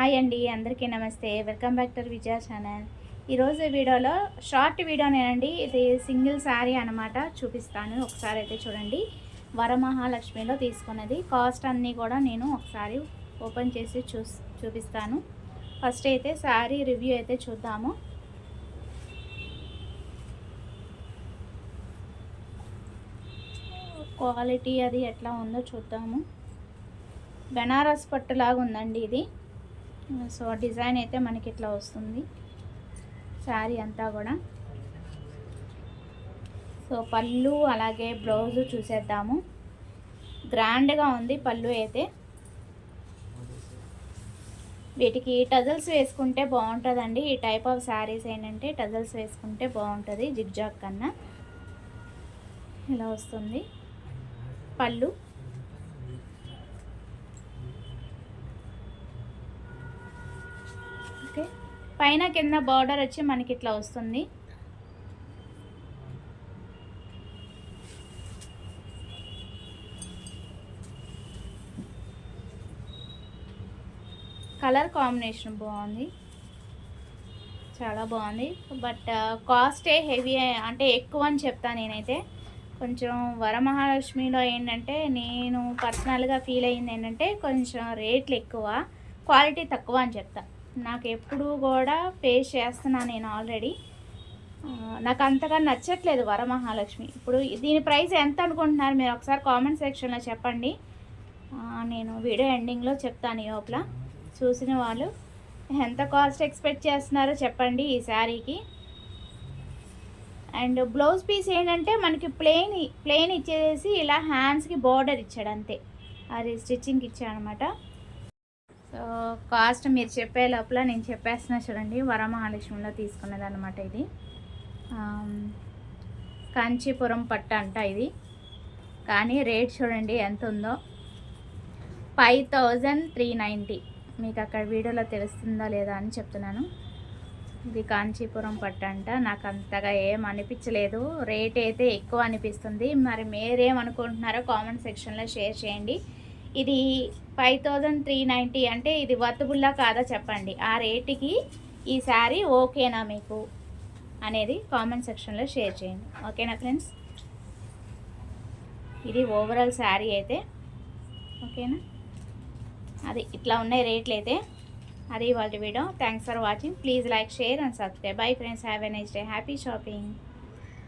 Hi అండి, అందరికీ నమస్తే. Welcome back to Vijaya channel. ఈరోజు వీడియోలో షార్ట్ వీడియోనేనండి. ఇది సింగిల్ శారీ అనమాట, చూపిస్తాను. ఒకసారి అయితే చూడండి. వరమహాలక్ష్మిలో తీసుకున్నది. కాస్ట్ అన్నీ కూడా నేను ఒకసారి ఓపెన్ చేసి చూపిస్తాను. ఫస్ట్ అయితే శారీ రివ్యూ అయితే చూద్దాము. క్వాలిటీ అది ఎట్లా ఉందో చూద్దాము. బెనారస్ పట్టులాగా ఉందండి ఇది. సో డిజైన్ అయితే మనకి ఇట్లా వస్తుంది శారీ అంతా కూడా. సో పళ్ళు అలాగే బ్లౌజు చూసేద్దాము. గ్రాండ్గా ఉంది పళ్ళు అయితే. వీటికి టజల్స్ వేసుకుంటే బాగుంటుందండి. ఈ టైప్ ఆఫ్ శారీస్ ఏంటంటే టజల్స్ వేసుకుంటే బాగుంటుంది, జిగ్జాగ్ కన్నా. ఇలా వస్తుంది పళ్ళు. ఓకే, పైన కింద బార్డర్ వచ్చి మనకి ఇట్లా వస్తుంది. కలర్ కాంబినేషన్ బాగుంది, చాలా బాగుంది. బట్ కాస్టే హెవీ, అంటే ఎక్కువ అని చెప్తాను నేనైతే. కొంచెం వరమహాలక్ష్మిలో ఏంటంటే నేను పర్సనల్గా ఫీల్ అయ్యింది ఏంటంటే కొంచెం రేట్లు ఎక్కువ, క్వాలిటీ తక్కువ అని చెప్తా. నాకు ఎప్పుడు కూడా ఫేస్ చేస్తున్నాను నేను ఆల్రెడీ. నాకు అంతగా నచ్చట్లేదు వరమహాలక్ష్మి. ఇప్పుడు దీని ప్రైస్ ఎంత అనుకుంటున్నారు మీరు? ఒకసారి కామెంట్ సెక్షన్లో చెప్పండి. నేను వీడియో ఎండింగ్లో చెప్తాను. ఈ లోపల చూసిన వాళ్ళు ఎంత కాస్ట్ ఎక్స్పెక్ట్ చేస్తున్నారో చెప్పండి ఈ శారీకి. అండ్ బ్లౌజ్ పీస్ ఏంటంటే మనకి ప్లెయిన్ ఇచ్చేసి ఇలా హ్యాండ్స్కి బార్డర్ ఇచ్చాడు అంతే. అది స్టిచ్చింగ్కి ఇచ్చాడు అనమాట. సో కాస్ట్ మీరు చెప్పే లోపల నేను చెప్పేస్తున్నా చూడండి. వరమహాలక్ష్మిలో తీసుకున్నది అనమాట ఇది. కాంచీపురం పట్టు అంట ఇది. కానీ రేట్ చూడండి ఎంత ఉందో, 5390. మీకు అక్కడ వీడియోలో తెలుస్తుందో లేదా అని చెప్తున్నాను. ఇది కాంచీపురం పట్టు అంట. నాకు అంతగా ఏం అనిపించలేదు, రేట్ అయితే ఎక్కువ అనిపిస్తుంది. మరి మీరేమనుకుంటున్నారో కామెంట్ సెక్షన్లో షేర్ చేయండి. ఇది 5390 అంటే ఇది వర్తబుల్లా కాదా చెప్పండి. ఆ రేటుకి ఈ శారీ ఓకేనా మీకు అనేది కామెంట్ సెక్షన్లో షేర్ చేయండి. ఓకేనా ఫ్రెండ్స్? ఇది ఓవరాల్ శారీ అయితే ఓకేనా. అది ఇట్లా ఉన్నాయి రేట్లు అయితే. అది ఇవాళ video. Thanks for watching. Please like, share and subscribe. Bye friends, have a nice day. Happy shopping.